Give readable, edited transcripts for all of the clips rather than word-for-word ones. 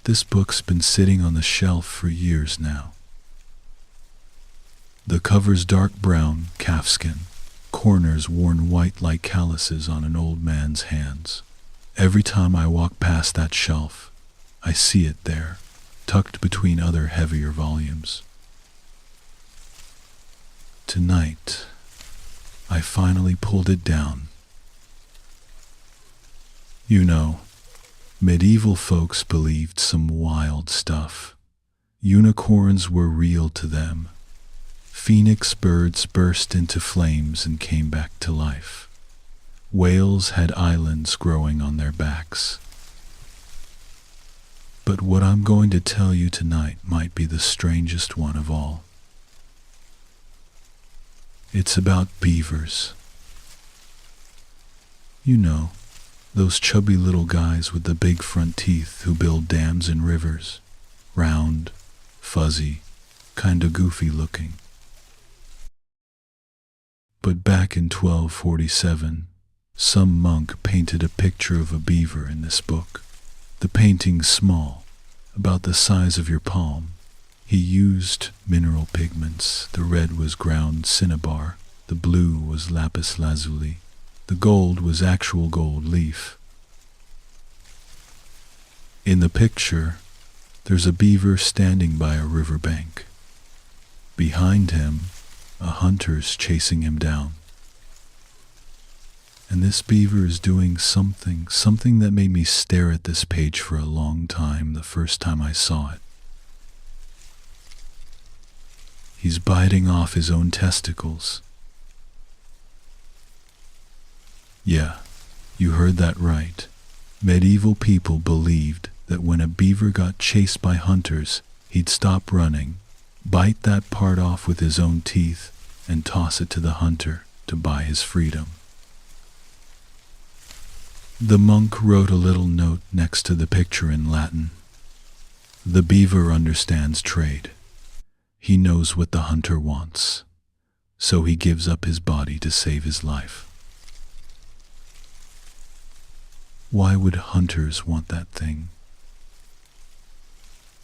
This book's been sitting on the shelf for years now. The cover's dark brown, calfskin, corners worn white like calluses on an old man's hands. Every time I walk past that shelf, I see it there, tucked between other heavier volumes. Tonight, I finally pulled it down. You know, medieval folks believed some wild stuff. Unicorns were real to them. Phoenix birds burst into flames and came back to life. Whales had islands growing on their backs. But what I'm going to tell you tonight might be the strangest one of all. It's about beavers. You know, those chubby little guys with the big front teeth who build dams in rivers. Round, fuzzy, kinda goofy looking. But back in 1247, some monk painted a picture of a beaver in this book. The painting's small, about the size of your palm. He used mineral pigments. The red was ground cinnabar, the blue was lapis lazuli, the gold was actual gold leaf. In the picture, there's a beaver standing by a riverbank. Behind him, a hunter's chasing him down. And this beaver is doing something that made me stare at this page for a long time the first time I saw it. He's biting off his own testicles. Yeah, you heard that right. Medieval people believed that when a beaver got chased by hunters, he'd stop running, bite that part off with his own teeth, and toss it to the hunter to buy his freedom. The monk wrote a little note next to the picture in Latin. The beaver understands trade. He knows what the hunter wants, so he gives up his body to save his life. Why would hunters want that thing?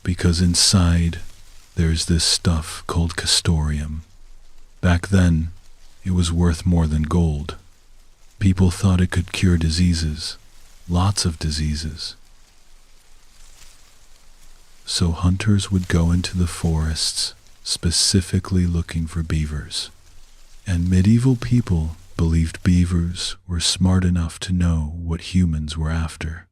Because inside there's this stuff called castoreum. Back then, it was worth more than gold. People thought it could cure diseases, lots of diseases. So hunters would go into the forests specifically looking for beavers. And medieval people believed beavers were smart enough to know what humans were after.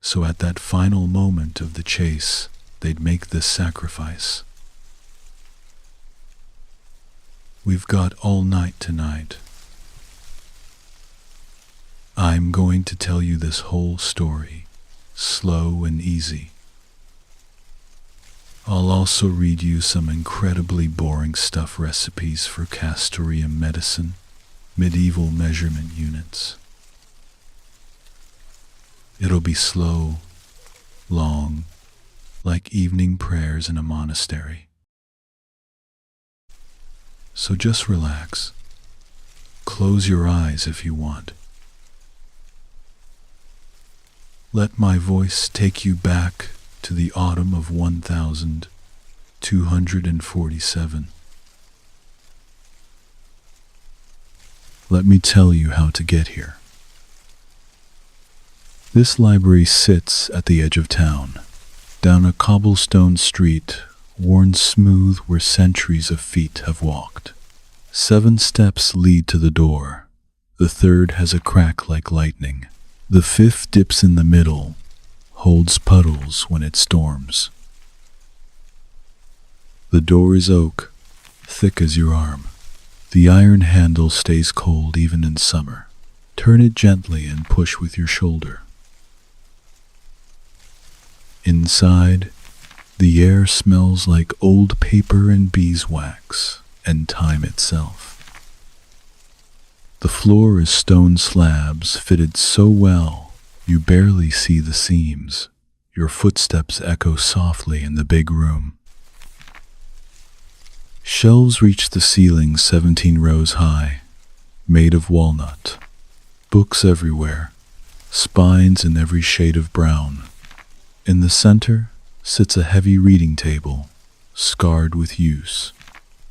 So at that final moment of the chase, they'd make this sacrifice. We've got all night tonight. I'm going to tell you this whole story, slow and easy. I'll also read you some incredibly boring stuff recipes for castoreum medicine, medieval measurement units. It'll be slow, long, like evening prayers in a monastery. So just relax. Close your eyes if you want. Let my voice take you back to the autumn of 1247. Let me tell you how to get here. This library sits at the edge of town, down a cobblestone street worn smooth where centuries of feet have walked. 7 steps lead to the door. The third has a crack like lightning. The 5th dips in the middle, holds puddles when it storms. The door is oak, thick as your arm. The iron handle stays cold even in summer. Turn it gently and push with your shoulder. Inside, the air smells like old paper and beeswax and time itself. The floor is stone slabs fitted so well you barely see the seams. Your footsteps echo softly in the big room. Shelves reach the ceiling 17 rows high, made of walnut. Books everywhere, spines in every shade of brown. In the center, sits a heavy reading table, scarred with use.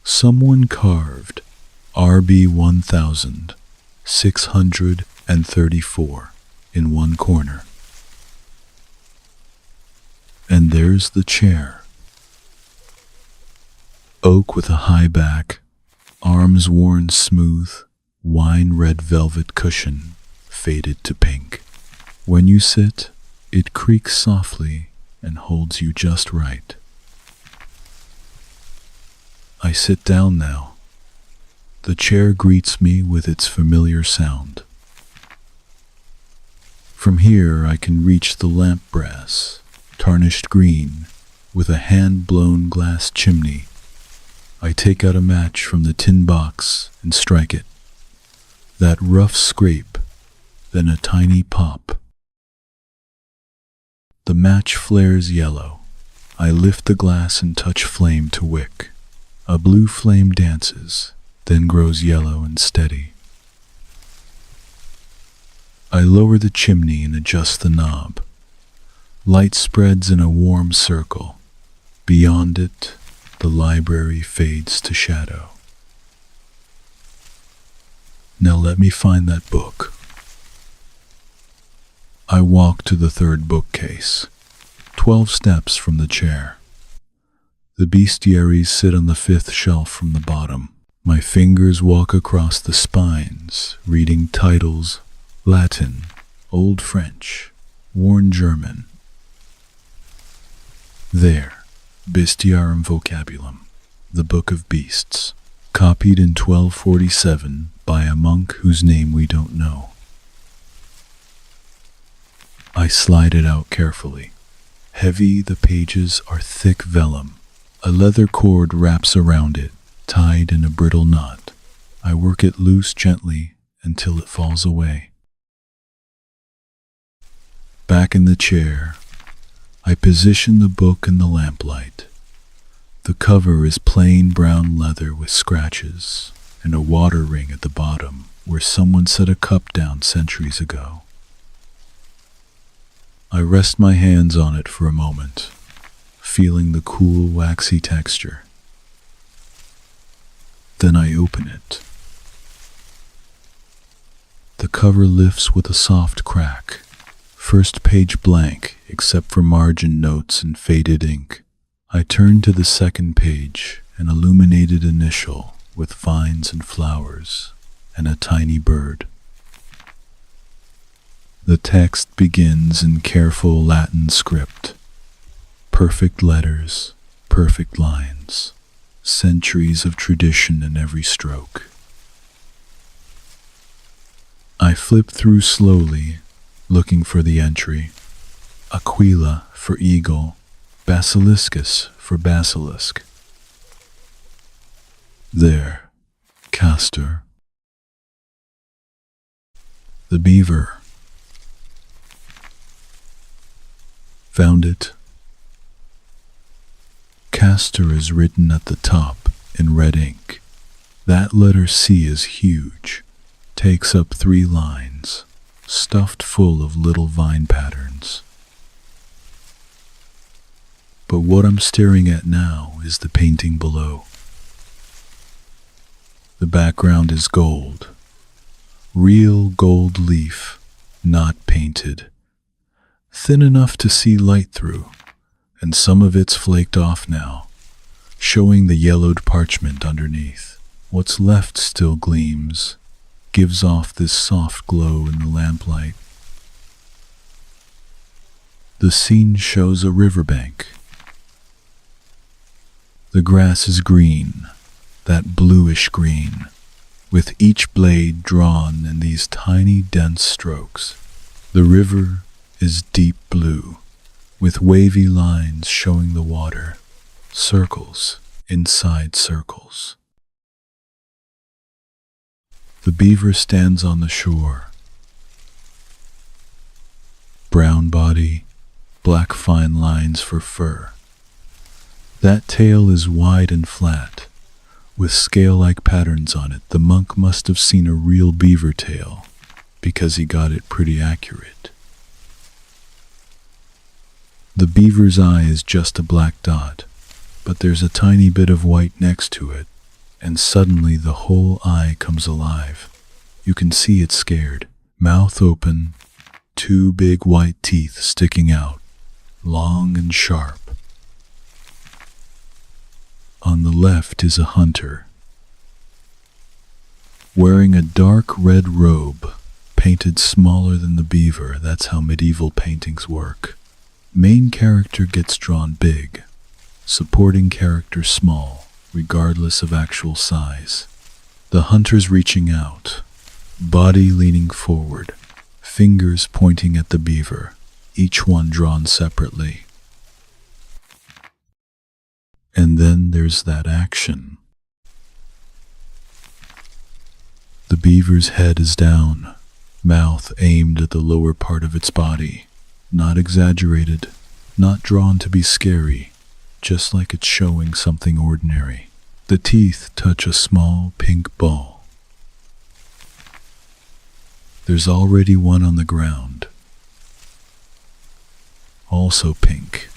Someone carved RB 1634 in one corner. And there's the chair. Oak with a high back, arms worn smooth, wine red velvet cushion faded to pink. When you sit, it creaks softly and holds you just right. I sit down now. The chair greets me with its familiar sound. From here I can reach the lamp brass, tarnished green, with a hand-blown glass chimney. I take out a match from the tin box and strike it. That rough scrape, then a tiny pop. The match flares yellow. I lift the glass and touch flame to wick. A blue flame dances, then grows yellow and steady. I lower the chimney and adjust the knob. Light spreads in a warm circle. Beyond it, the library fades to shadow. Now let me find that book. I walk to the third bookcase, 12 steps from the chair. The bestiaries sit on the fifth shelf from the bottom. My fingers walk across the spines, reading titles, Latin, Old French, worn German. There, Bestiarum Vocabulum, the Book of Beasts, copied in 1247 by a monk whose name we don't know. I slide it out carefully. Heavy, the pages are thick vellum. A leather cord wraps around it, tied in a brittle knot. I work it loose gently until it falls away. Back in the chair, I position the book in the lamplight. The cover is plain brown leather with scratches and a water ring at the bottom where someone set a cup down centuries ago. I rest my hands on it for a moment, feeling the cool, waxy texture. Then I open it. The cover lifts with a soft crack. First page blank, except for margin notes and faded ink. I turn to the second page, an illuminated initial with vines and flowers, and a tiny bird. The text begins in careful Latin script. Perfect letters, perfect lines, centuries of tradition in every stroke. I flip through slowly, looking for the entry. Aquila for eagle, basiliscus for basilisk. There, castor. The beaver. Found it. Castor is written at the top in red ink. That letter C is huge, takes up 3 lines, stuffed full of little vine patterns. But what I'm staring at now is the painting below. The background is gold. Real gold leaf, not painted. Thin enough to see light through, and some of it's flaked off now, showing the yellowed parchment underneath. What's left still gleams, gives off this soft glow in the lamplight. The scene shows a riverbank. The grass is green, that bluish green, with each blade drawn in these tiny dense strokes. The river is deep blue, with wavy lines showing the water, circles inside circles. The beaver stands on the shore. Brown body, black fine lines for fur. That tail is wide and flat, with scale-like patterns on it. The monk must have seen a real beaver tail, because he got it pretty accurate. The beaver's eye is just a black dot, but there's a tiny bit of white next to it, and suddenly the whole eye comes alive. You can see it scared, mouth open, two big white teeth sticking out, long and sharp. On the left is a hunter, wearing a dark red robe, painted smaller than the beaver. That's how medieval paintings work. Main character gets drawn big, supporting character small, regardless of actual size. The hunter's reaching out, body leaning forward, fingers pointing at the beaver, each one drawn separately. And then there's that action. The beaver's head is down, mouth aimed at the lower part of its body. Not exaggerated, not drawn to be scary, just like it's showing something ordinary. The teeth touch a small pink ball. There's already one on the ground, also pink,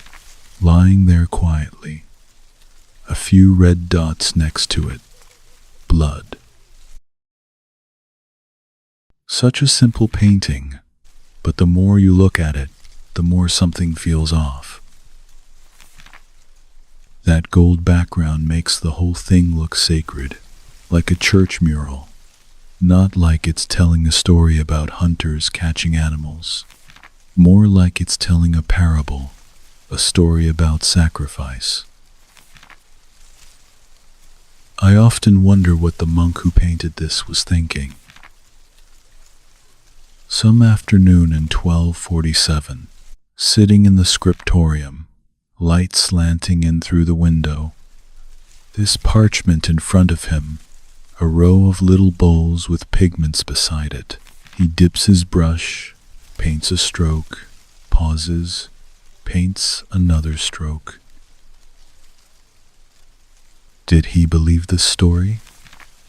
lying there quietly. A few red dots next to it. Blood. Such a simple painting, but the more you look at it, the more something feels off. That gold background makes the whole thing look sacred, like a church mural, not like it's telling a story about hunters catching animals, more like it's telling a parable, a story about sacrifice. I often wonder what the monk who painted this was thinking. Some afternoon in 1247, sitting in the scriptorium, light slanting in through the window, this parchment in front of him, a row of little bowls with pigments beside it. He dips his brush, paints a stroke, pauses, paints another stroke. Did he believe this story,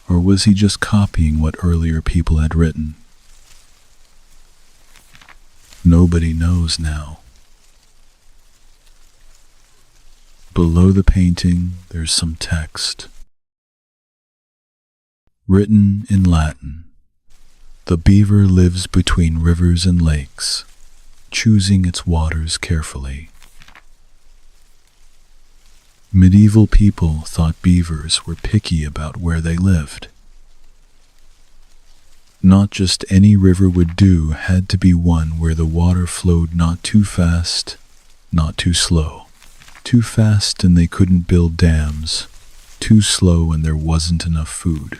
or was he just copying what earlier people had written? Nobody knows now. Below the painting, there's some text. Written in Latin. The beaver lives between rivers and lakes, choosing its waters carefully. Medieval people thought beavers were picky about where they lived. Not just any river would do, had to be one where the water flowed not too fast, not too slow. Too fast and they couldn't build dams, too slow and there wasn't enough food.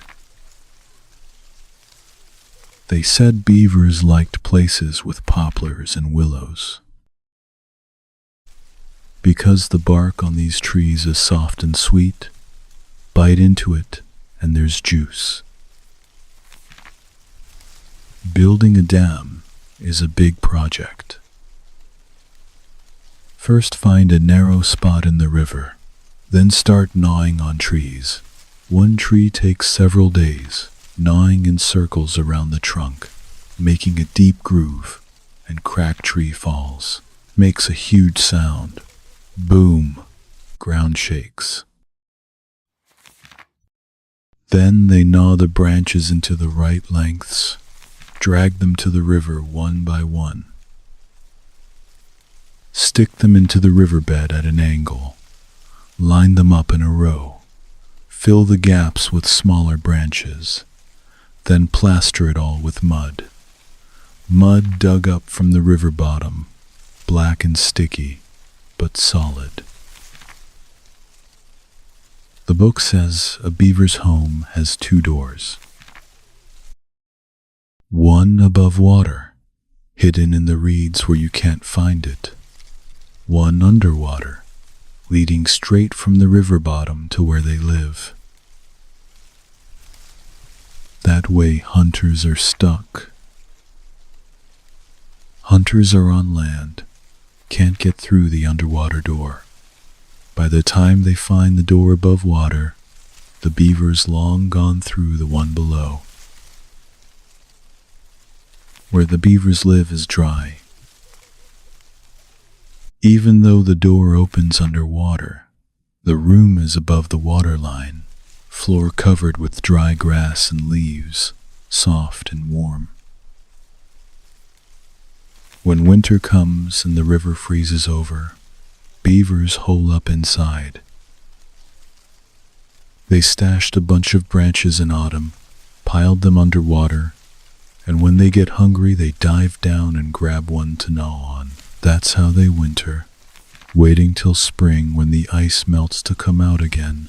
They said beavers liked places with poplars and willows, because the bark on these trees is soft and sweet. Bite into it and there's juice. Building a dam is a big project. First find a narrow spot in the river, then start gnawing on trees. One tree takes several days, gnawing in circles around the trunk, making a deep groove, and cracked tree falls. Makes a huge sound. Boom! Ground shakes. Then they gnaw the branches into the right lengths, drag them to the river one by one. Stick them into the riverbed at an angle. Line them up in a row. Fill the gaps with smaller branches. Then plaster it all with mud. Mud dug up from the river bottom, black and sticky, but solid. The book says a beaver's home has two doors. One above water, hidden in the reeds where you can't find it. One underwater, leading straight from the river bottom to where they live. That way hunters are stuck. Hunters are on land, can't get through the underwater door. By the time they find the door above water, the beaver's long gone through the one below. Where the beavers live is dry. Even though the door opens underwater, the room is above the waterline, floor covered with dry grass and leaves, soft and warm. When winter comes and the river freezes over, beavers hole up inside. They stashed a bunch of branches in autumn, piled them underwater, and when they get hungry they dive down and grab one to gnaw on. That's how they winter, waiting till spring when the ice melts to come out again.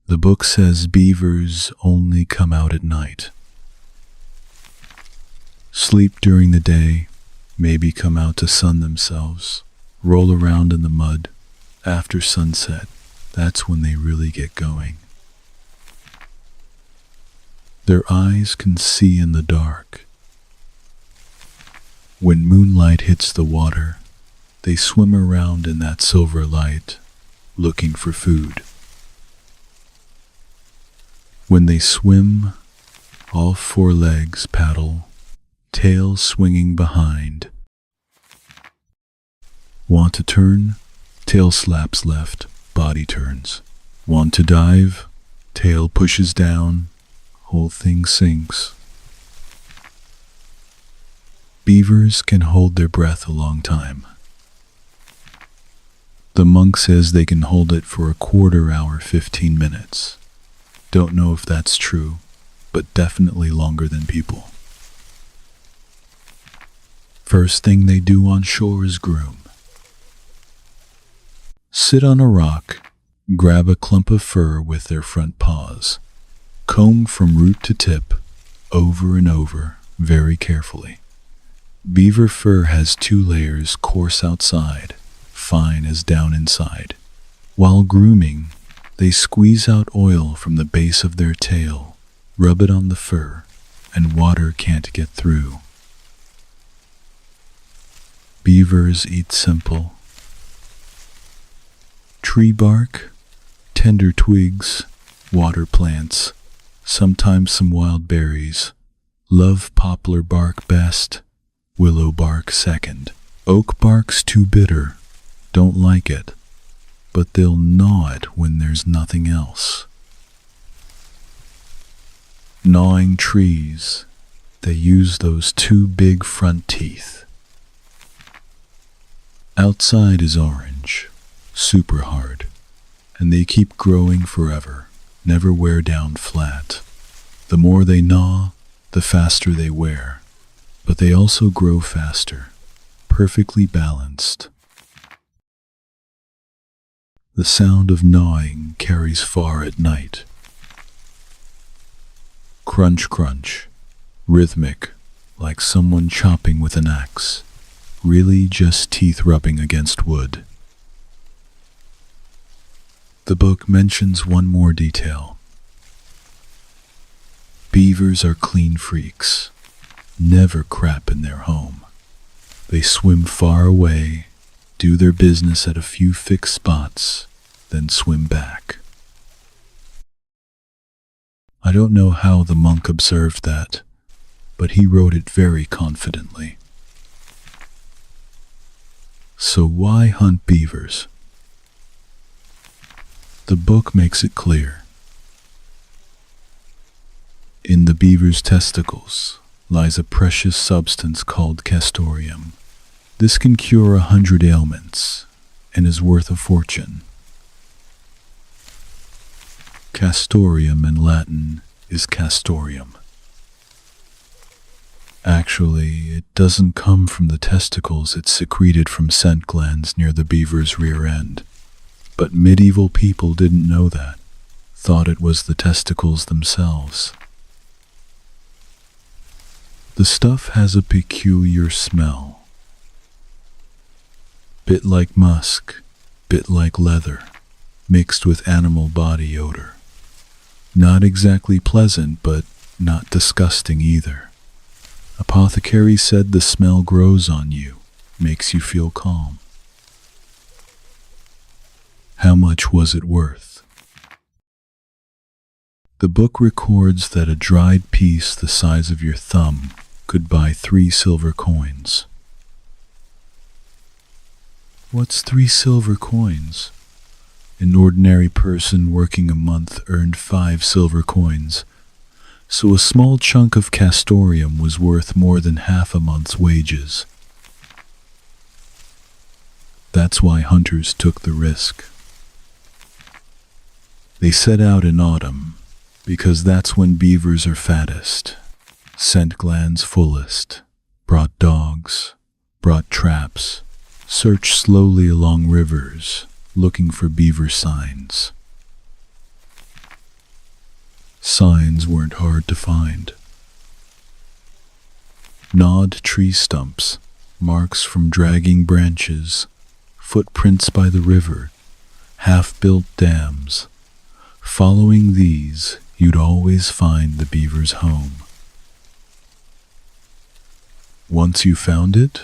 The book says beavers only come out at night. Sleep during the day, maybe come out to sun themselves, roll around in the mud. After sunset, that's when they really get going. Their eyes can see in the dark. When moonlight hits the water, they swim around in that silver light, looking for food. When they swim, all four legs paddle, tail swinging behind. Want to turn? Tail slaps left, body turns. Want to dive? Tail pushes down, whole thing sinks. Beavers can hold their breath a long time. The monk says they can hold it for a quarter hour, 15 minutes. Don't know if that's true, but definitely longer than people. First thing they do on shore is groom. Sit on a rock, grab a clump of fur with their front paws, comb from root to tip, over and over, very carefully. Beaver fur has 2 layers, coarse outside, fine as down inside. While grooming, they squeeze out oil from the base of their tail, rub it on the fur, and water can't get through. Beavers eat simple. Tree bark, tender twigs, water plants, sometimes some wild berries. Love poplar bark best, willow bark second. Oak bark's too bitter, don't like it, but they'll gnaw it when there's nothing else. Gnawing trees, they use those 2 big front teeth. Outside is orange, super hard, and they keep growing forever, never wear down flat. The more they gnaw, the faster they wear, but they also grow faster, perfectly balanced. The sound of gnawing carries far at night. Crunch, crunch, rhythmic, like someone chopping with an axe, really just teeth rubbing against wood. The book mentions one more detail. Beavers are clean freaks, never crap in their home. They swim far away, do their business at a few fixed spots, then swim back. I don't know how the monk observed that, but he wrote it very confidently. So why hunt beavers? The book makes it clear. In the beaver's testicles lies a precious substance called castoreum. This can cure 100 ailments and is worth a fortune. Castoreum in Latin is castoreum. Actually, it doesn't come from the testicles, it's secreted from scent glands near the beaver's rear end. But medieval people didn't know that, thought it was the testicles themselves. The stuff has a peculiar smell. Bit like musk, bit like leather, mixed with animal body odor. Not exactly pleasant, but not disgusting either. Apothecary said the smell grows on you, makes you feel calm. How much was it worth? The book records that a dried piece the size of your thumb could buy 3 silver coins. What's 3 silver coins? An ordinary person working a month earned 5 silver coins, so a small chunk of castoreum was worth more than half a month's wages. That's why hunters took the risk. They set out in autumn, because that's when beavers are fattest, scent glands fullest, brought dogs, brought traps, searched slowly along rivers, looking for beaver signs. Signs weren't hard to find. Gnawed tree stumps, marks from dragging branches, footprints by the river, half-built dams. Following these, you'd always find the beaver's home. Once you found it,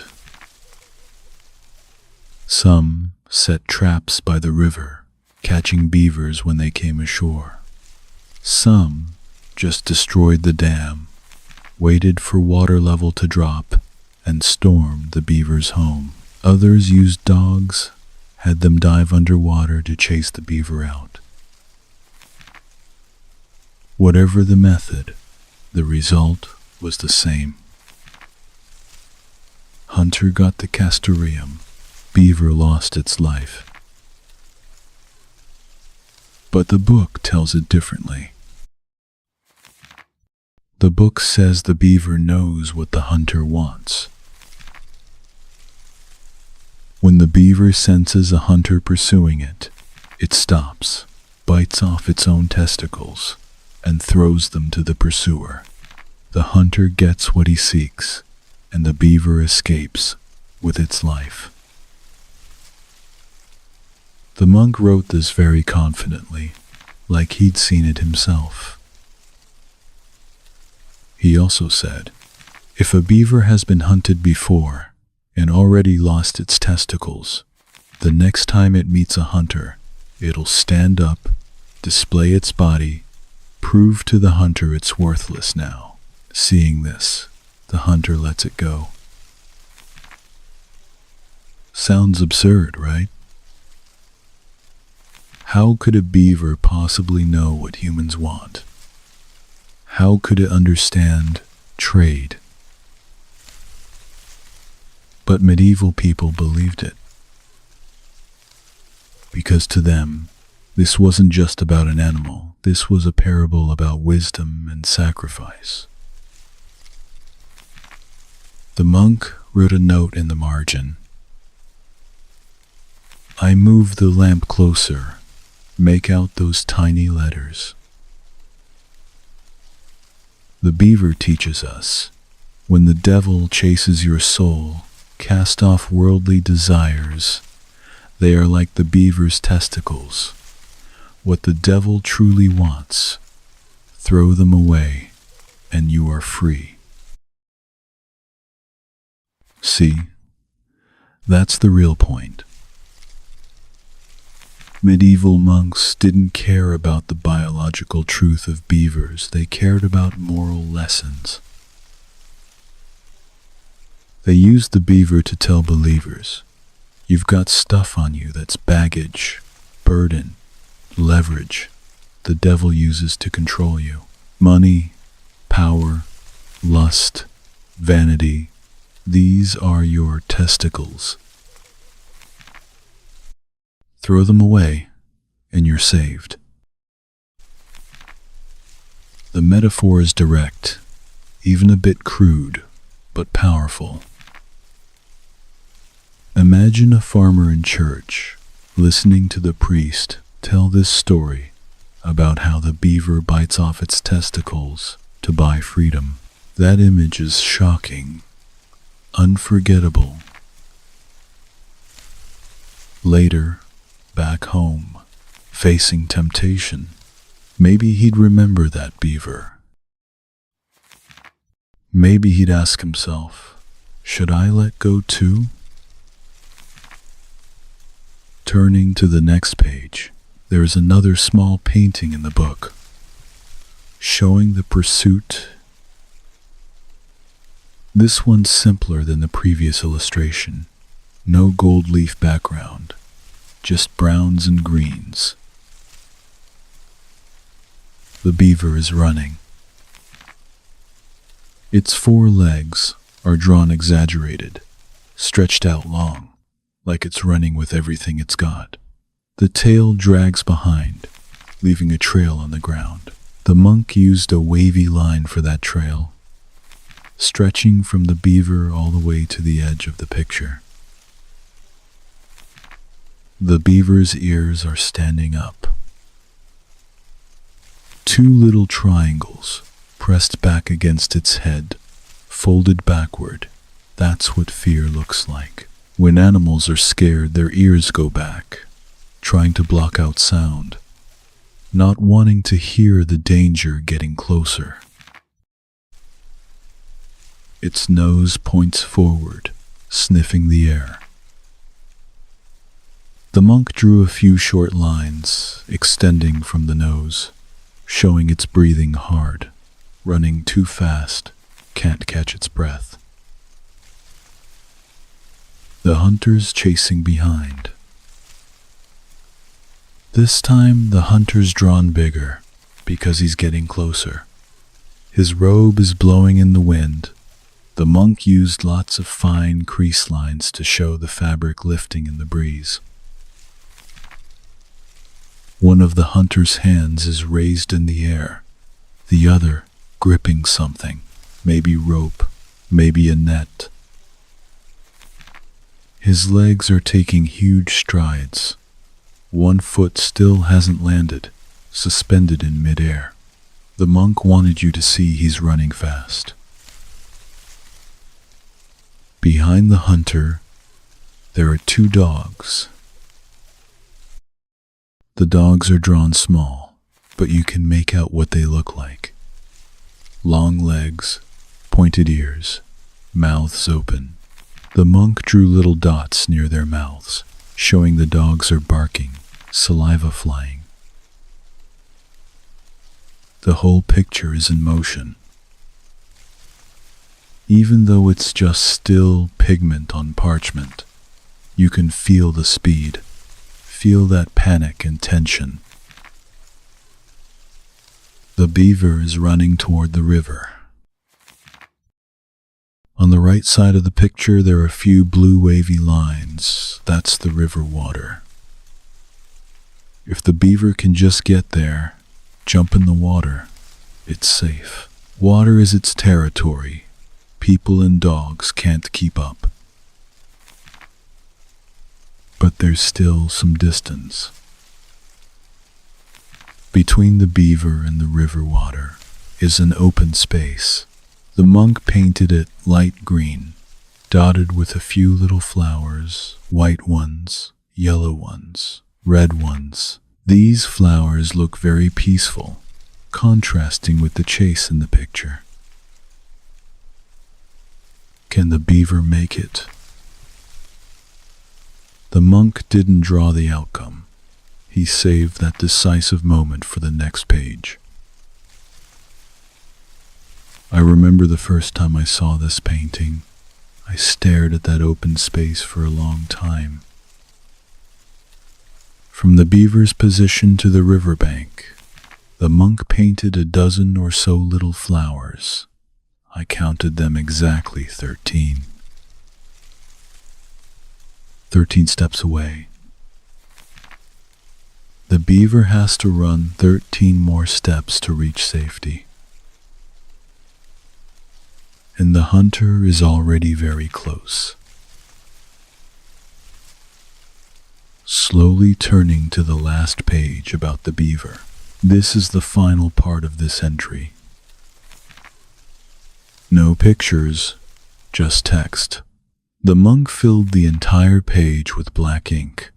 some set traps by the river, catching beavers when they came ashore. Some just destroyed the dam, waited for water level to drop, and stormed the beaver's home. Others used dogs, had them dive underwater to chase the beaver out. Whatever the method, the result was the same. Hunter got the castoreum, beaver lost its life. But the book tells it differently. The book says the beaver knows what the hunter wants. When the beaver senses a hunter pursuing it, it stops, bites off its own testicles, and throws them to the pursuer. The hunter gets what he seeks, and the beaver escapes with its life. The monk wrote this very confidently, like he'd seen it himself. He also said, if a beaver has been hunted before and already lost its testicles, the next time it meets a hunter, it'll stand up, display its body, prove to the hunter it's worthless now. Seeing this, the hunter lets it go. Sounds absurd, right? How could a beaver possibly know what humans want? How could it understand trade? But medieval people believed it. Because to them, this wasn't just about an animal. This was a parable about wisdom and sacrifice. The monk wrote a note in the margin. I move the lamp closer, make out those tiny letters. The beaver teaches us, when the devil chases your soul, cast off worldly desires. They are like the beaver's testicles. What the devil truly wants, throw them away, and you are free. See, that's the real point. Medieval monks didn't care about the biological truth of beavers. They cared about moral lessons. They used the beaver to tell believers, you've got stuff on you that's baggage, burden, leverage the devil uses to control you. Money, power, lust, vanity, these are your testicles. Throw them away, and you're saved. The metaphor is direct, even a bit crude, but powerful. Imagine a farmer in church, listening to the priest tell this story about how the beaver bites off its testicles to buy freedom. That image is shocking, unforgettable. Later, back home, facing temptation, maybe he'd remember that beaver. Maybe he'd ask himself, should I let go too? Turning to the next page, there is another small painting in the book, showing the pursuit. This one's simpler than the previous illustration. No gold leaf background, just browns and greens. The beaver is running. Its 4 legs are drawn exaggerated, stretched out long, like it's running with everything it's got. The tail drags behind, leaving a trail on the ground. The monk used a wavy line for that trail, stretching from the beaver all the way to the edge of the picture. The beaver's ears are standing up. 2 little triangles pressed back against its head, folded backward. That's what fear looks like. When animals are scared, their ears go back, trying to block out sound, not wanting to hear the danger getting closer. Its nose points forward, sniffing the air. The monk drew a few short lines, extending from the nose, showing it's breathing hard, running too fast, can't catch its breath. The hunter's chasing behind. This time the hunter's drawn bigger, because he's getting closer. His robe is blowing in the wind. The monk used lots of fine crease lines to show the fabric lifting in the breeze. One of the hunter's hands is raised in the air, the other gripping something, maybe rope, maybe a net. His legs are taking huge strides. 1 foot still hasn't landed, suspended in midair. The monk wanted you to see he's running fast. Behind the hunter, there are 2 dogs. The dogs are drawn small, but you can make out what they look like. Long legs, pointed ears, mouths open. The monk drew little dots near their mouths, showing the dogs are barking, saliva flying. The whole picture is in motion. Even though it's just still pigment on parchment, you can feel the speed. Feel that panic and tension. The beaver is running toward the river. On the right side of the picture, there are a few blue wavy lines. That's the river water. If the beaver can just get there, jump in the water, it's safe. Water is its territory. People and dogs can't keep up. But there's still some distance. Between the beaver and the river water is an open space. The monk painted it light green, dotted with a few little flowers, white ones, yellow ones, red ones. These flowers look very peaceful, contrasting with the chase in the picture. Can the beaver make it? The monk didn't draw the outcome. He saved that decisive moment for the next page. I remember the first time I saw this painting. I stared at that open space for a long time. From the beaver's position to the riverbank, the monk painted a dozen or so little flowers. I counted them exactly 13. 13 steps away. The beaver has to run 13 more steps to reach safety. And the hunter is already very close. Slowly turning to the last page about the beaver. This is the final part of this entry. No pictures, just text. The monk filled the entire page with black ink,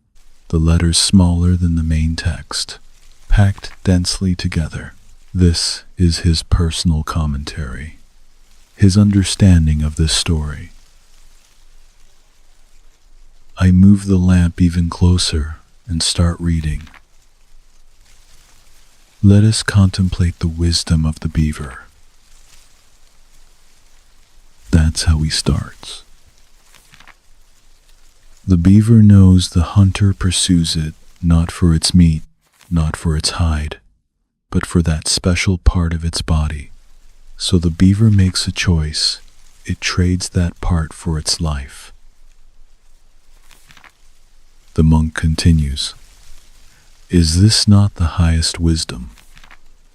the letters smaller than the main text, packed densely together. This is his personal commentary, his understanding of this story. I move the lamp even closer and start reading. Let us contemplate the wisdom of the beaver. That's how he starts. The beaver knows the hunter pursues it not for its meat, not for its hide, but for that special part of its body. So the beaver makes a choice. It trades that part for its life. The monk continues, "Is this not the highest wisdom?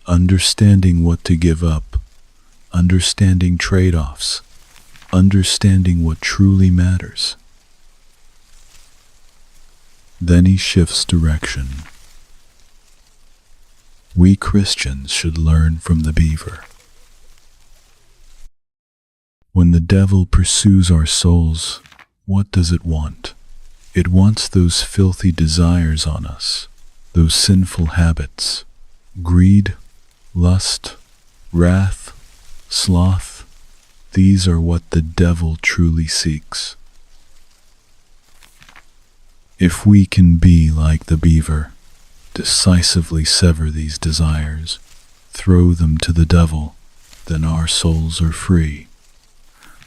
Understanding what to give up, understanding trade-offs, understanding what truly matters." Then he shifts direction. We Christians should learn from the beaver. When the devil pursues our souls, what does it want? It wants those filthy desires on us, those sinful habits, greed, lust, wrath, sloth. These are what the devil truly seeks. If we can be like the beaver, decisively sever these desires, throw them to the devil, then our souls are free.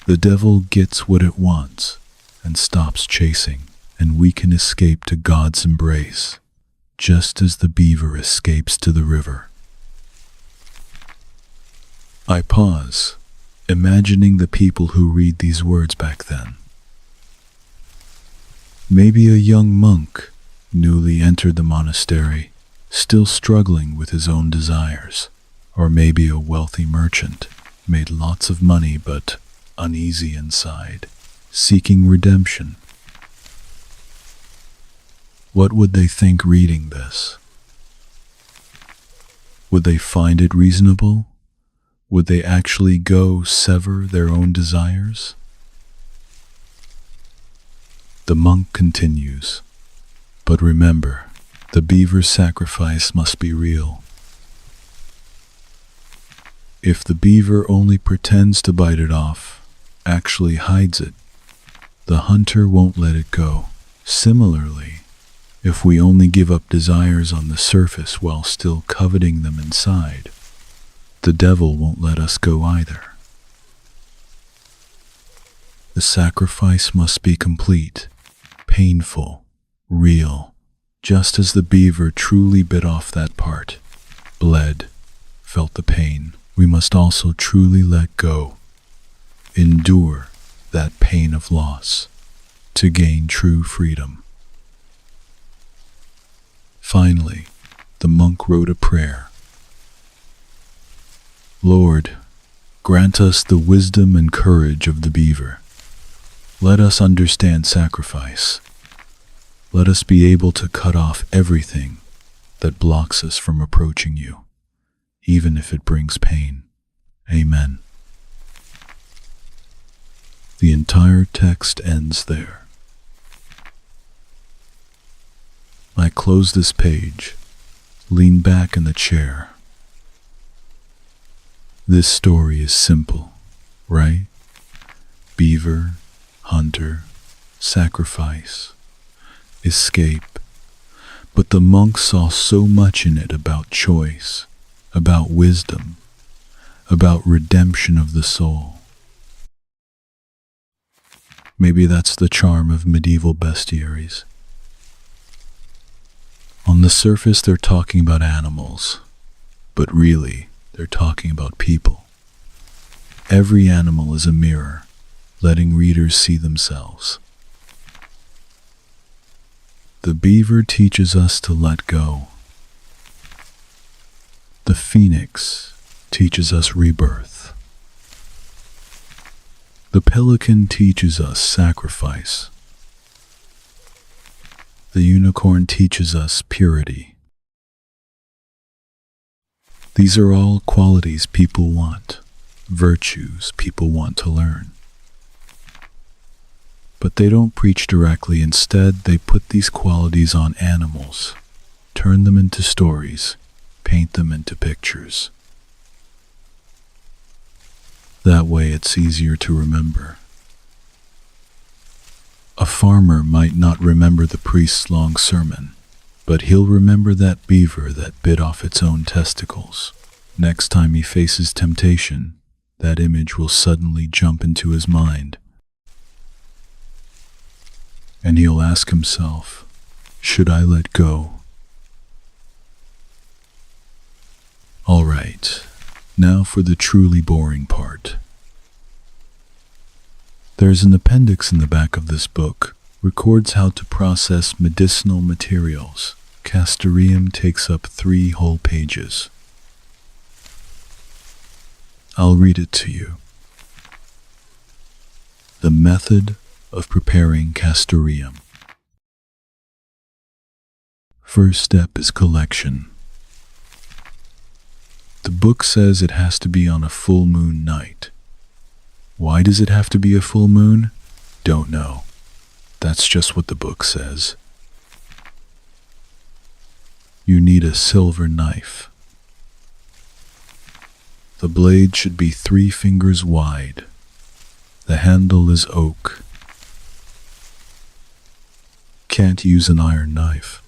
The devil gets what it wants and stops chasing, and we can escape to God's embrace, just as the beaver escapes to the river. I pause, imagining the people who read these words back then. Maybe a young monk, newly entered the monastery, still struggling with his own desires, or maybe a wealthy merchant, made lots of money but uneasy inside, seeking redemption. What would they think reading this? Would they find it reasonable? Would they actually go sever their own desires? The monk continues, "But remember, the beaver's sacrifice must be real. If the beaver only pretends to bite it off, actually hides it, the hunter won't let it go. Similarly, if we only give up desires on the surface while still coveting them inside, the devil won't let us go either. The sacrifice must be complete, painful, real, just as the beaver truly bit off that part, bled, felt the pain. We must also truly let go, endure that pain of loss, to gain true freedom." Finally, the monk wrote a prayer. "Lord, grant us the wisdom and courage of the beaver. Let us understand sacrifice. Let us be able to cut off everything that blocks us from approaching you, even if it brings pain. Amen." The entire text ends there. I close this page, lean back in the chair. This story is simple, right? Beaver, hunter, sacrifice, escape. But the monk saw so much in it about choice, about wisdom, about redemption of the soul. Maybe that's the charm of medieval bestiaries. On the surface, they're talking about animals, but really, they're talking about people. Every animal is a mirror, letting readers see themselves. The beaver teaches us to let go. The phoenix teaches us rebirth. The pelican teaches us sacrifice. The unicorn teaches us purity. These are all qualities people want, virtues people want to learn. But they don't preach directly. Instead, they put these qualities on animals, turn them into stories, paint them into pictures. That way it's easier to remember. A farmer might not remember the priest's long sermon, but he'll remember that beaver that bit off its own testicles. Next time he faces temptation, that image will suddenly jump into his mind. and he'll ask himself, should I let go? All right, now for the truly boring part. There's an appendix in the back of this book, records how to process medicinal materials. Castoreum takes up 3 whole pages. I'll read it to you. The method of preparing castoreum. First step is collection. The book says it has to be on a full moon night. Why does it have to be a full moon? Don't know. That's just what the book says. You need a silver knife. The blade should be 3 fingers wide. The handle is oak. Can't use an iron knife.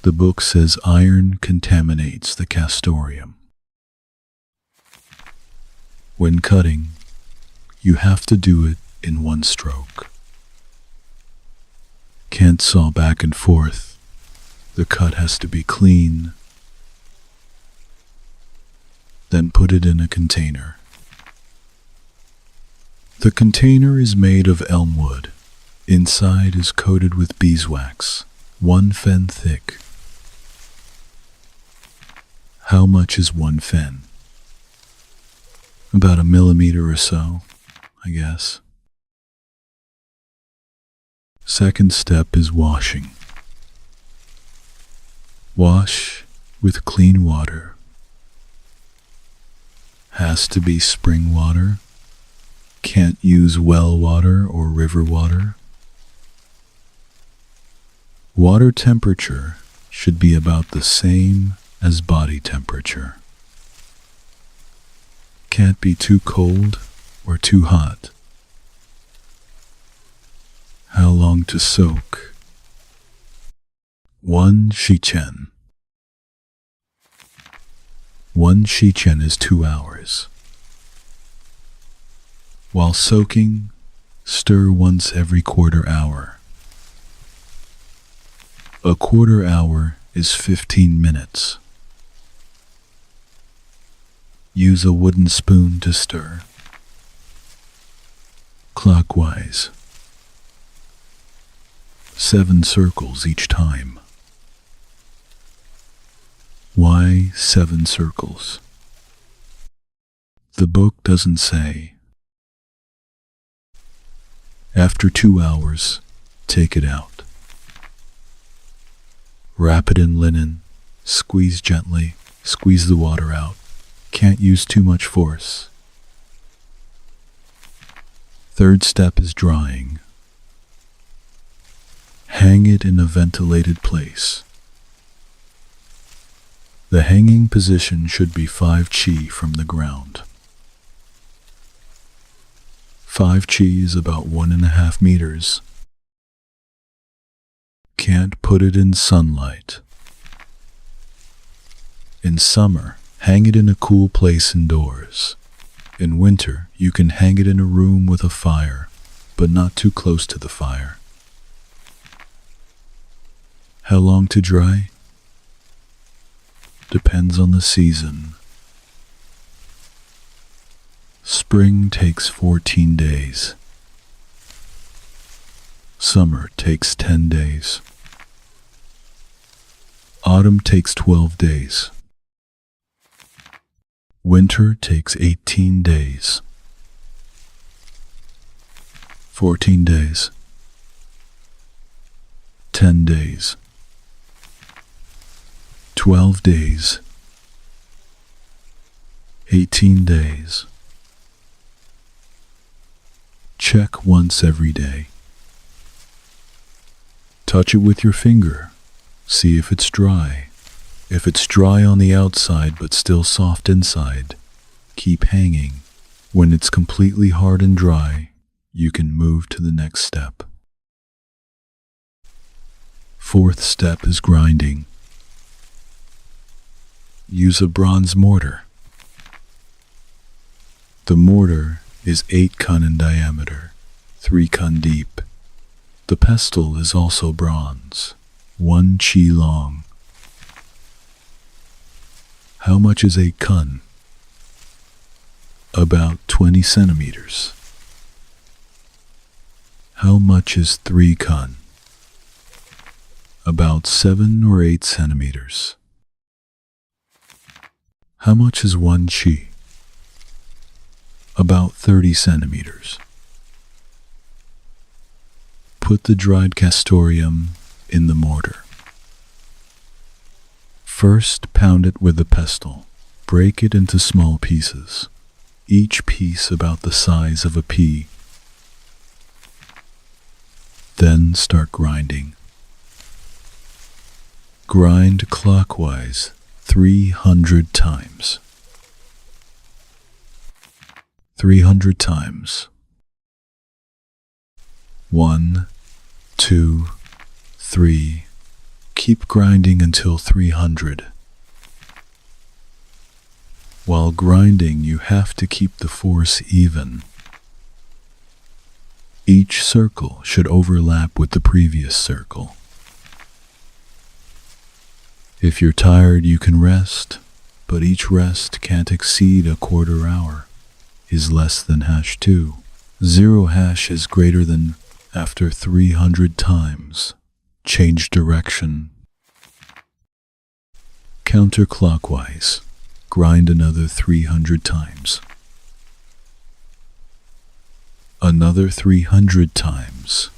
The book says iron contaminates the castoreum. When cutting, you have to do it in 1 stroke. Can't saw back and forth. The cut has to be clean. Then put it in a container. The container is made of elm wood. Inside is coated with beeswax, 1 fen thick. How much is 1 fen? About 1 millimeter or so, I guess. Second step is washing. Wash with clean water. Has to be spring water. Can't use well water or river water. Water temperature should be about the same as body temperature. Can't be too cold or too hot. How long to soak? 1 shichen. 1 shichen is 2 hours. While soaking, stir once every quarter hour. A quarter hour is 15 minutes. Use a wooden spoon to stir. Clockwise. 7 circles each time. Why 7 circles? The book doesn't say. After 2 hours, take it out. Wrap it in linen, squeeze gently, squeeze the water out. Can't use too much force. Third step is drying. Hang it in a ventilated place. The hanging position should be 5 chi from the ground. 5 chi is about 1.5 meters. Can't put it in sunlight. In summer, hang it in a cool place indoors. In winter, you can hang it in a room with a fire, but not too close to the fire. How long to dry? Depends on the season. Spring takes 14 days. Summer takes 10 days. Autumn takes 12 days. Winter takes 18 days. 14 days. 10 days. 12 days. 18 days. Check once every day. Touch it with your finger. See if it's dry. If it's dry on the outside but still soft inside, keep hanging. When it's completely hard and dry, you can move to the next step. Fourth step is grinding. Use a bronze mortar. The mortar is 8 kun in diameter, 3 kun deep. The pestle is also bronze, 1 chi long. How much is 8 kun? About 20 centimeters. How much is 3 kun? About 7 or 8 centimeters. How much is 1 chi? About 30 centimeters. Put the dried castoreum in the mortar. First, pound it with the pestle. Break it into small pieces, each piece about the size of a pea. Then start grinding. Grind clockwise 300 times. 300 times. 1, 2, 3. Keep grinding until 300. While grinding, you have to keep the force even. Each circle should overlap with the previous circle. If you're tired, you can rest, but each rest can't exceed a quarter hour, is less than #2. 0 hash is greater than. After 300 times, change direction. Counterclockwise, grind another 300 times. Another 300 times.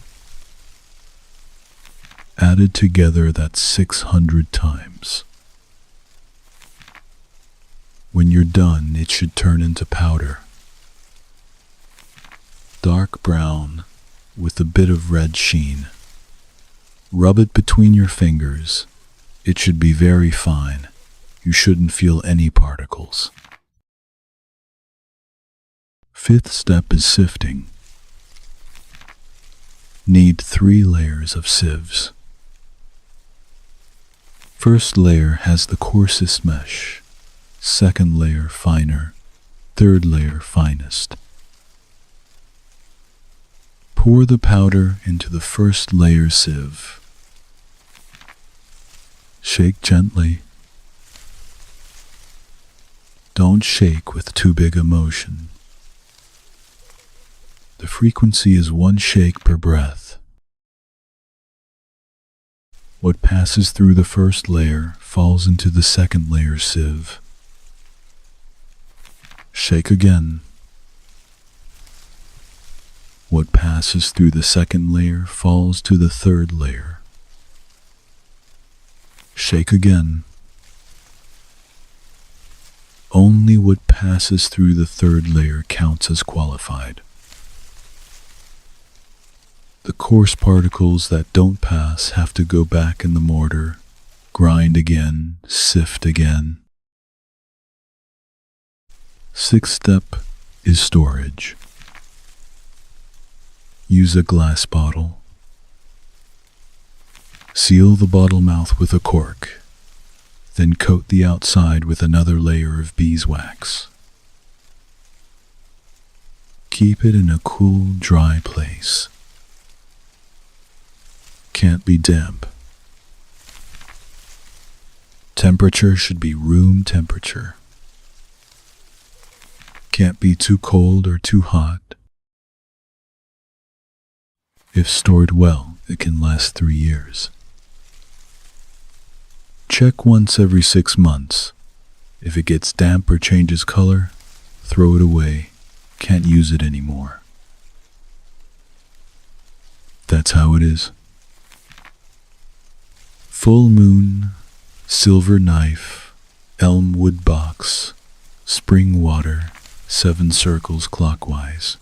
Added together, that's 600 times. When you're done, it should turn into powder. Dark brown with a bit of red sheen. Rub it between your fingers. It should be very fine. You shouldn't feel any particles. 5th step is sifting. Need 3 layers of sieves. First layer has the coarsest mesh, 2nd layer finer, 3rd layer finest. Pour the powder into the 1st layer sieve. Shake gently. Don't shake with too big a motion. The frequency is 1 shake per breath. What passes through the 1st layer falls into the 2nd layer sieve. Shake again. What passes through the 2nd layer falls to the 3rd layer. Shake again. Only what passes through the 3rd layer counts as qualified. The coarse particles that don't pass have to go back in the mortar, grind again, sift again. 6th step is storage. Use a glass bottle. Seal the bottle mouth with a cork, then coat the outside with another layer of beeswax. Keep it in a cool, dry place. Can't be damp. Temperature should be room temperature. Can't be too cold or too hot. If stored well, it can last 3 years. Check once every 6 months. If it gets damp or changes color, throw it away. Can't use it anymore. That's how it is. Full moon, silver knife, elm wood box, spring water, 7 circles clockwise.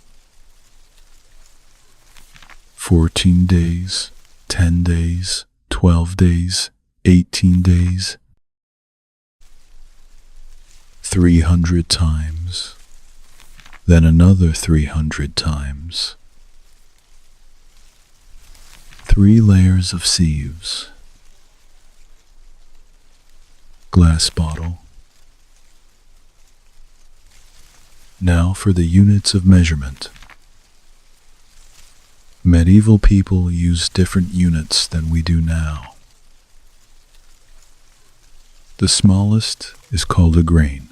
14 days, 10 days, 12 days, 18 days, 300 times, then another 300 times. 3 layers of sieves. Glass bottle. Now for the units of measurement. Medieval people used different units than we do now. The smallest is called a grain.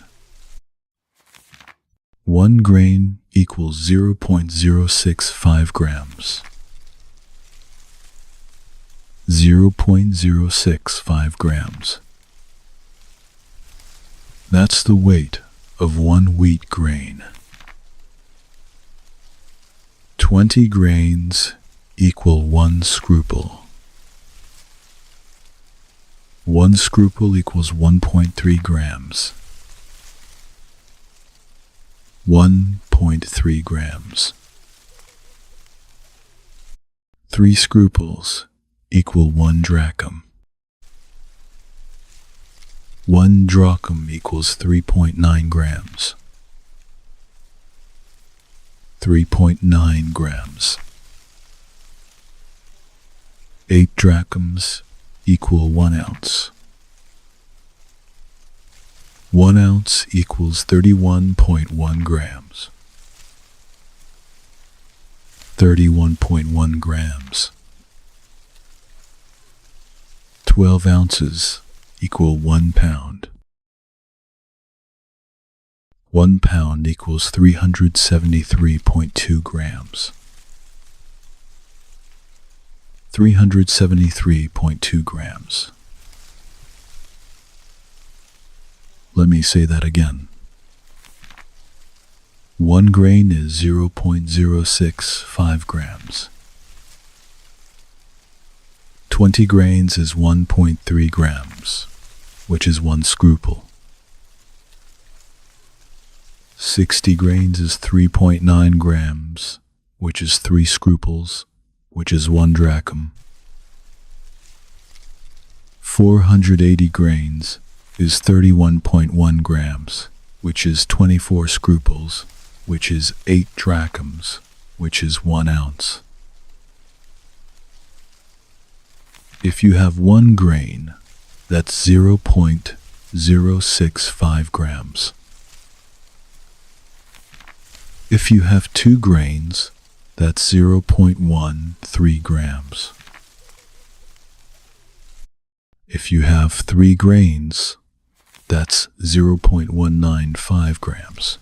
1 grain equals 0.065 grams. 0.065 grams. That's the weight of 1 wheat grain. 20 grains equal 1 scruple. 1 scruple equals 1.3 grams. 1.3 grams. 3 scruples equal 1 drachm. 1 drachm equals 3.9 grams. 3.9 grams. 8 drachms equal 1 ounce. 1 ounce equals 31.1 grams. 31.1 grams. 12 ounces equal 1 pound. 1 pound equals 373.2 grams. 373.2 grams. Let me say that again. 1 grain is 0.065 grams. 20 grains is 1.3 grams, which is 1 scruple. 60 grains is 3.9 grams, which is 3 scruples, which is 1 drachm. 480 grains is 31.1 grams, which is 24 scruples, which is 8 drachms, which is 1 ounce. If you have 1 grain, that's 0.065 grams. If you have 2 grains, that's 0.13 grams. If you have 3 grains, that's 0.195 grams.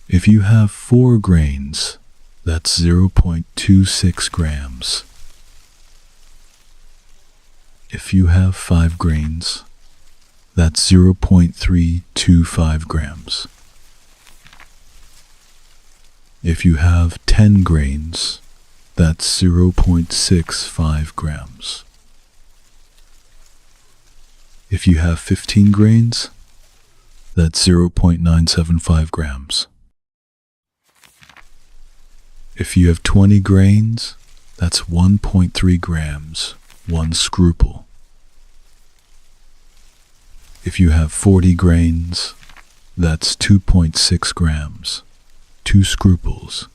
If you have 4 grains, that's 0.26 grams. If you have 5 grains, that's 0.325 grams. If you have 10 grains, that's 0.65 grams. If you have 15 grains, that's 0.975 grams. If you have 20 grains, that's 1.3 grams, 1 scruple. If you have 40 grains, that's 2.6 grams, 2 scruples.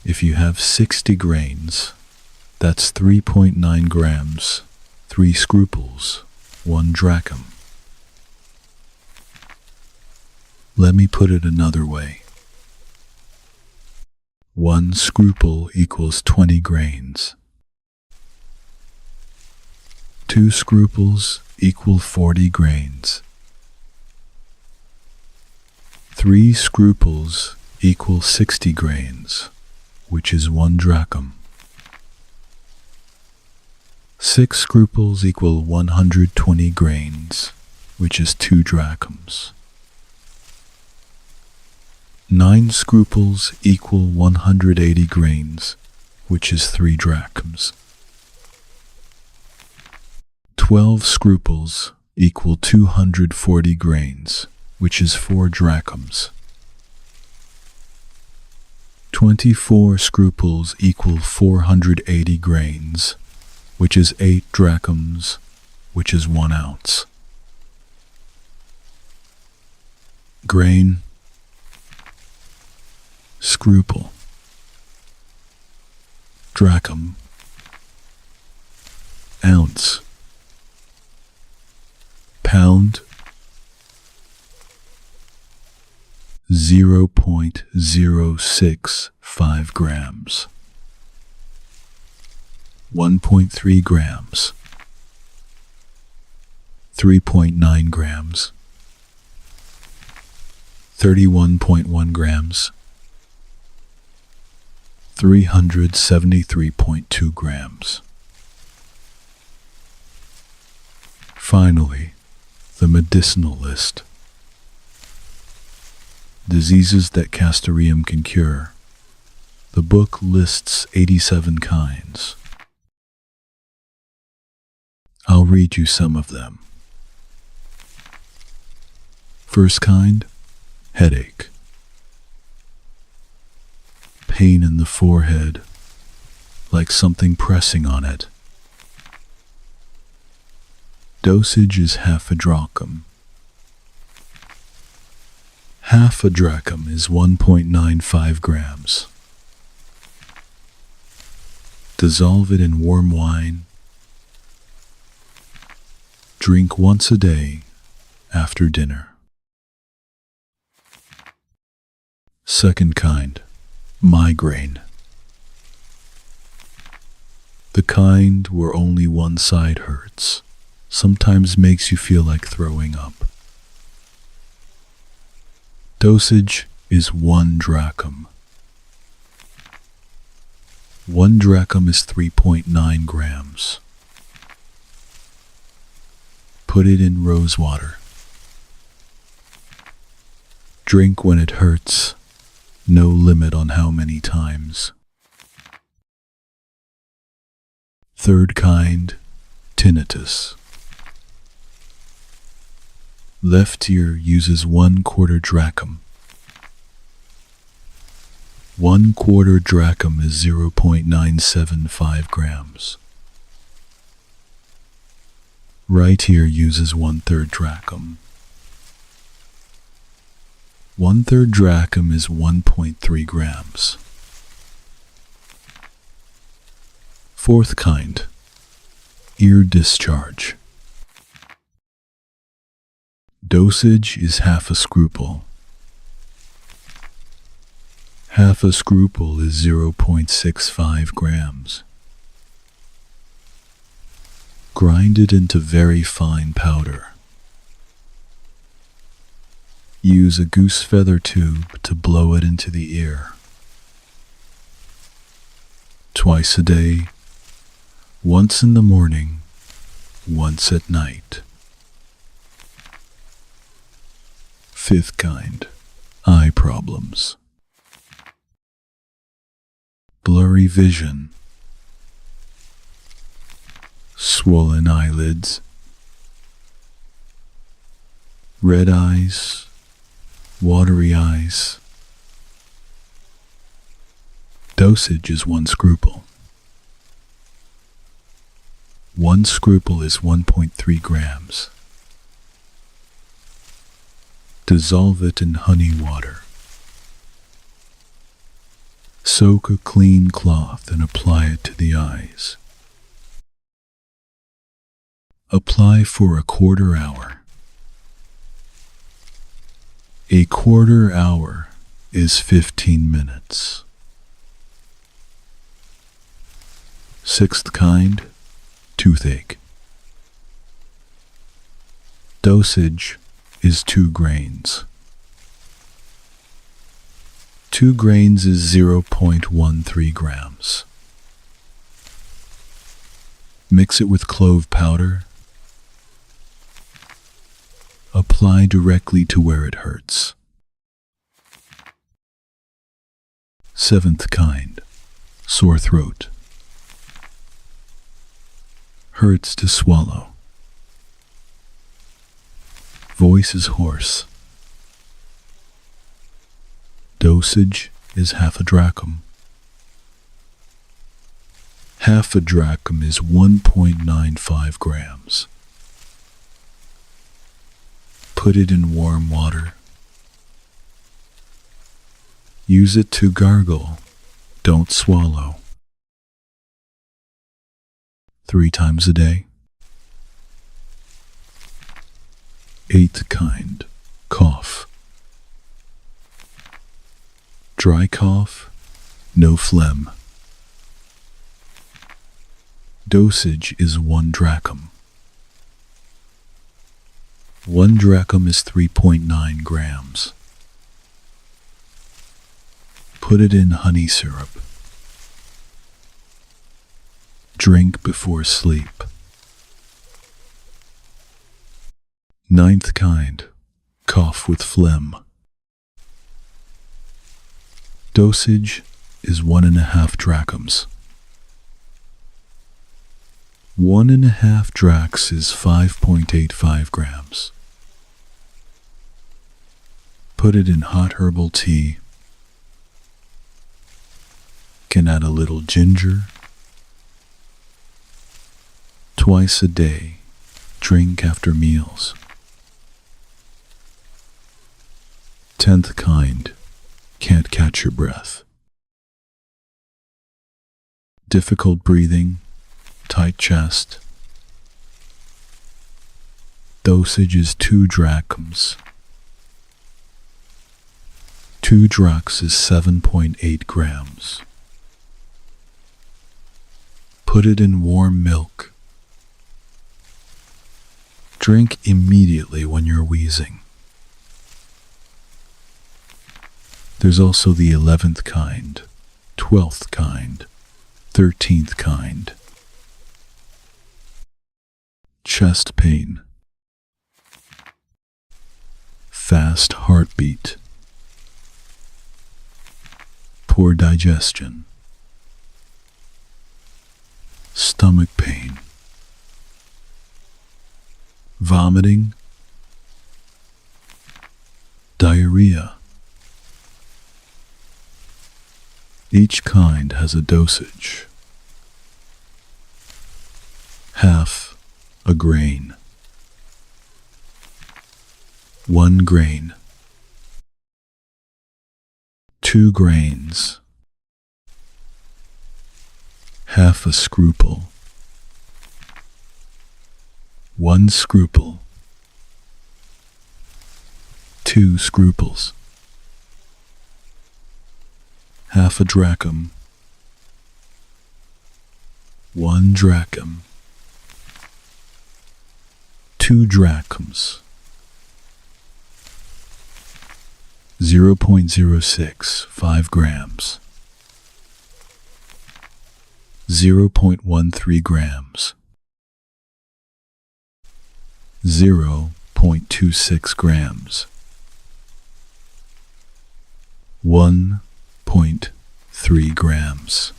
If you have 60 grains, that's 3.9 grams, 3 scruples, 1 drachm. Let me put it another way. 1 scruple equals 20 grains. 2 scruples equal 40 grains. 3 scruples equal 60 grains, which is 1 drachm. 6 scruples equal 120 grains, which is 2 drachms. 9 scruples equal 180 grains, which is 3 drachms. 12 scruples equal 240 grains, which is 4 drachms. 24 scruples equal 480 grains, which is 8 drachms, which is 1 ounce. Grain, scruple, drachm, ounce, pound, 0.065 grams. 1.3 grams. 3.9 grams. 31.1 grams. 373.2 grams. Finally, the medicinal list. Diseases that castoreum can cure. The book lists 87 kinds. I'll read you some of them. First kind, headache. Pain in the forehead, like something pressing on it. Dosage is half a drachm. Half a drachm is 1.95 grams. Dissolve it in warm wine. Drink once a day after dinner. Second kind, migraine. The kind where only one side hurts, sometimes makes you feel like throwing up. Dosage is 1 drachm. 1 drachm is 3.9 grams. Put it in rose water. Drink when it hurts. No limit on how many times. Third kind, tinnitus. Left ear uses 1/4 drachm. 1/4 drachm is 0.975 grams. Right ear uses 1/3 drachm. 1/3 drachm is 1.3 grams. Fourth kind, ear discharge. Dosage is half a scruple. Half a scruple is 0.65 grams. Grind it into very fine powder. Use a goose feather tube to blow it into the ear. Twice a day, once in the morning, once at night. Fifth kind, eye problems. Blurry vision. Swollen eyelids. Red eyes. Watery eyes. Dosage is 1 scruple. 1 scruple is 1.3 grams. Dissolve it in honey water. Soak a clean cloth and apply it to the eyes. Apply for a 1/4 hour. A 1/4 hour is 15 minutes. Sixth kind, toothache. Dosage is 2 grains. 2 grains is 0.13 grams. Mix it with clove powder. Apply directly to where it hurts. Seventh kind, sore throat. Hurts to swallow. Voice is hoarse. Dosage is half a drachm. Half a drachm is 1.95 grams. Put it in warm water. Use it to gargle. Don't swallow. 3 times a day. Eighth kind, cough. Dry cough, no phlegm. Dosage is 1 drachm. 1 drachm is 3.9 grams. Put it in honey syrup. Drink before sleep. 9th kind, cough with phlegm. Dosage is 1.5 drachms. 1.5 dracs is 5.85 grams. Put it in hot herbal tea. Can add a little ginger. Twice a day, drink after meals. 10th kind, can't catch your breath. Difficult breathing, tight chest. Dosage is 2 drachms. 2 dracs is 7.8 grams. Put it in warm milk. Drink immediately when you're wheezing. There's also the 11th kind, 12th kind, 13th kind. Chest pain. Fast heartbeat. Poor digestion. Stomach pain. Vomiting. Diarrhea. Each kind has a dosage. Half a grain. 1 grain. 2 grains. Half a scruple. 1 scruple. 2 scruples. Half a drachm. 1 drachm. 2 drachms. 0.06, 5 grams. 0.13 grams. 0.26 grams. 1.3 grams.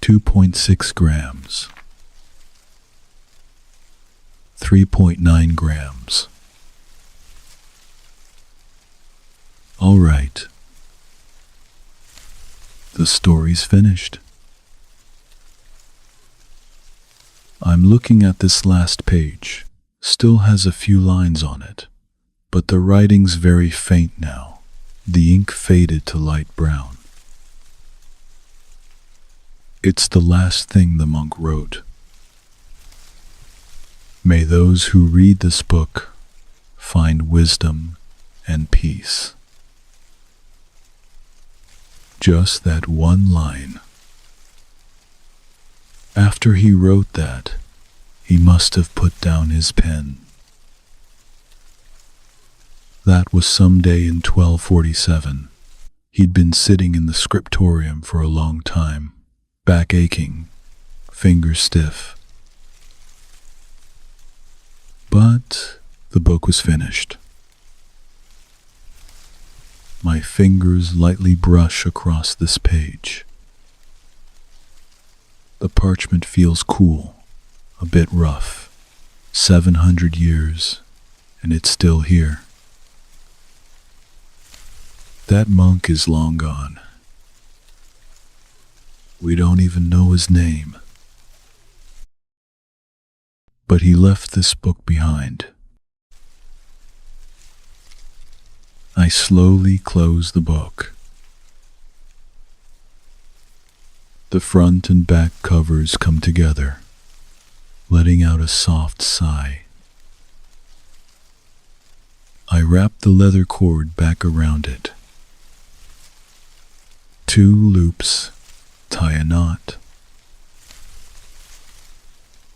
2.6 grams. 3.9 grams. All right. The story's finished. I'm looking at this last page. Still has a few lines on it, but the writing's very faint now. The ink faded to light brown. It's the last thing the monk wrote. May those who read this book find wisdom and peace. Just that one line. After he wrote that, he must have put down his pen. That was some day in 1247. He'd been sitting in the scriptorium for a long time, back aching, fingers stiff. But the book was finished. My fingers lightly brush across this page. The parchment feels cool, a bit rough. 700 years, and it's still here. That monk is long gone. We don't even know his name. But he left this book behind. I slowly close the book. The front and back covers come together, letting out a soft sigh. I wrap the leather cord back around it. 2 loops, tie a knot.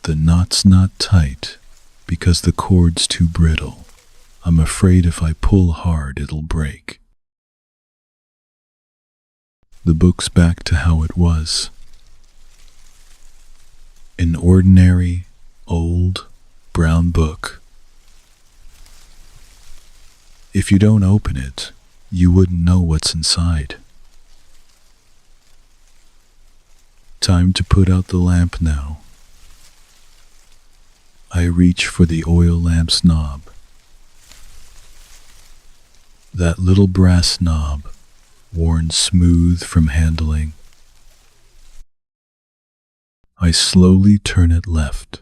The knot's not tight because the cord's too brittle. I'm afraid if I pull hard it'll break. The book's back to how it was. An ordinary, old, brown book. If you don't open it, you wouldn't know what's inside. Time to put out the lamp now. I reach for the oil lamp's knob. That little brass knob, worn smooth from handling. I slowly turn it left.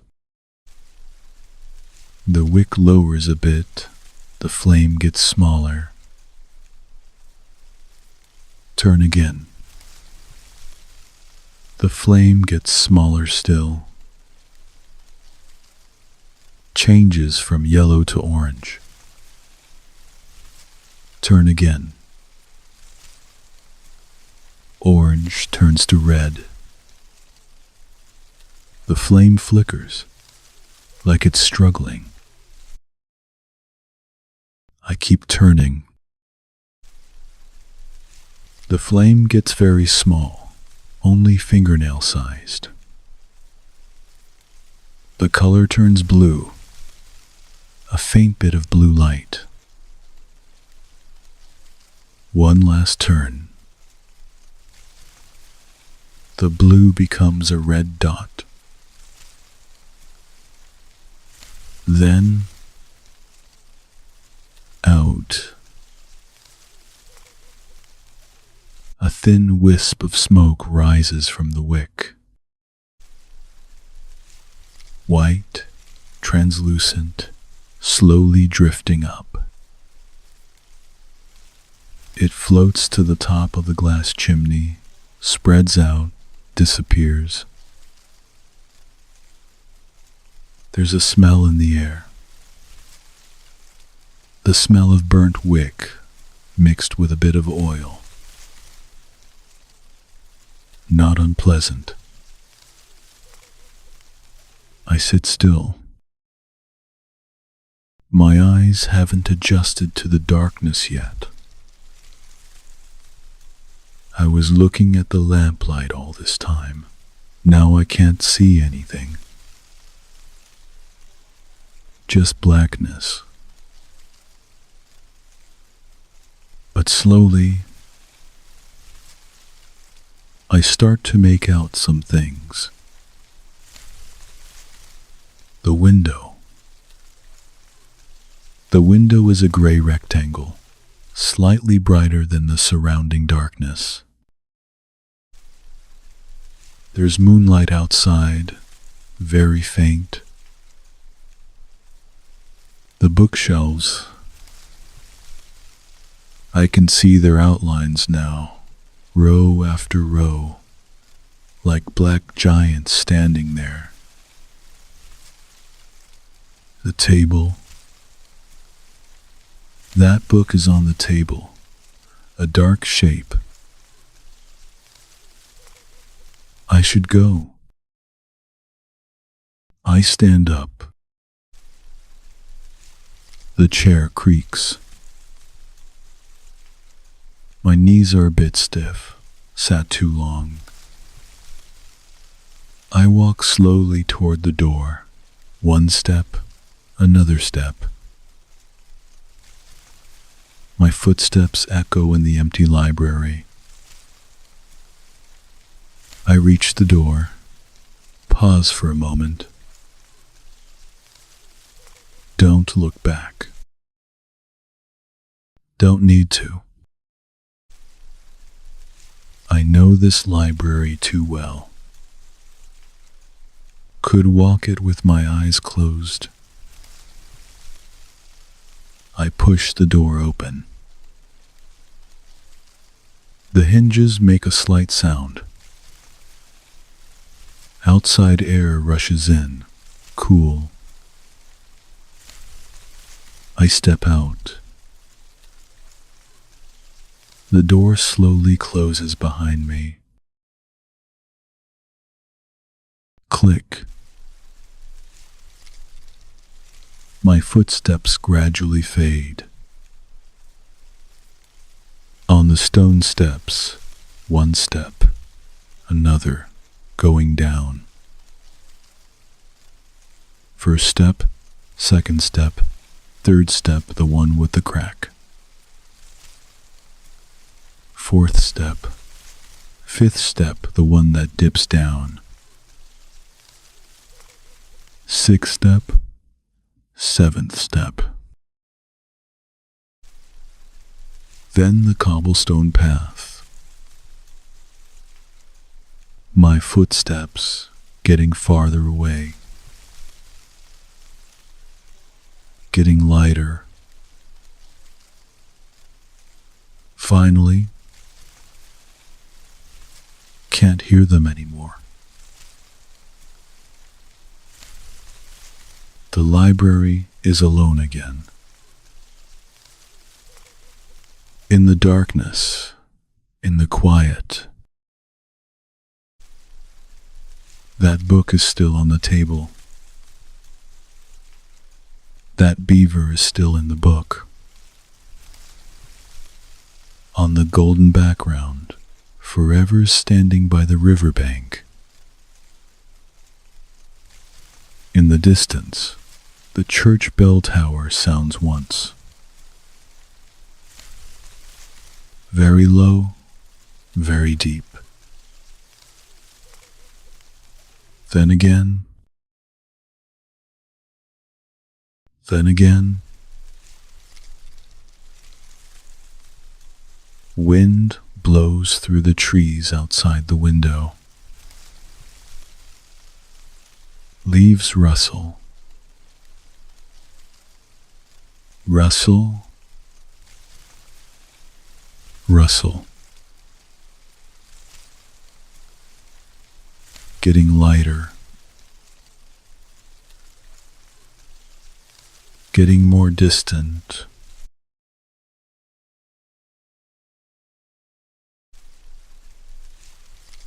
The wick lowers a bit, the flame gets smaller. Turn again. The flame gets smaller still. Changes from yellow to orange. Turn again. Orange turns to red. The flame flickers, like it's struggling. I keep turning. The flame gets very small, only fingernail sized. The color turns blue, a faint bit of blue light. One last turn. The blue becomes a red dot. Then, out. A thin wisp of smoke rises from the wick. White, translucent, slowly drifting up. It floats to the top of the glass chimney, spreads out, disappears. There's a smell in the air. The smell of burnt wick mixed with a bit of oil. Not unpleasant. I sit still. My eyes haven't adjusted to the darkness yet. I was looking at the lamplight all this time. Now I can't see anything. Just blackness. But slowly, I start to make out some things. The window. The window is a gray rectangle, slightly brighter than the surrounding darkness. There's moonlight outside, very faint. The bookshelves, I can see their outlines now, row after row, like black giants standing there. The table. That book is on the table, a dark shape. I should go. I stand up. The chair creaks. My knees are a bit stiff, sat too long. I walk slowly toward the door. One step, another step. My footsteps echo in the empty library. I reach the door, pause for a moment. Don't look back. Don't need to. I know this library too well. Could walk it with my eyes closed. I push the door open. The hinges make a slight sound. Outside air rushes in, cool. I step out, The door slowly closes behind me. Click. My footsteps gradually fade. On the stone steps, one step, another, going down. First step, second step, third step, the one with the crack. Fourth step, fifth step, the one that dips down. Sixth step, seventh step. Then the cobblestone path. My footsteps getting farther away, getting lighter. Finally, can't hear them anymore. The library is alone again. In the darkness, in the quiet, that book is still on the table. That beaver is still in the book. On the golden background, forever standing by the riverbank. In the distance, the church bell tower sounds once. Very low, very deep. Then again, wind blows through the trees outside the window. Leaves rustle. Rustle. Rustle. Getting lighter. Getting more distant.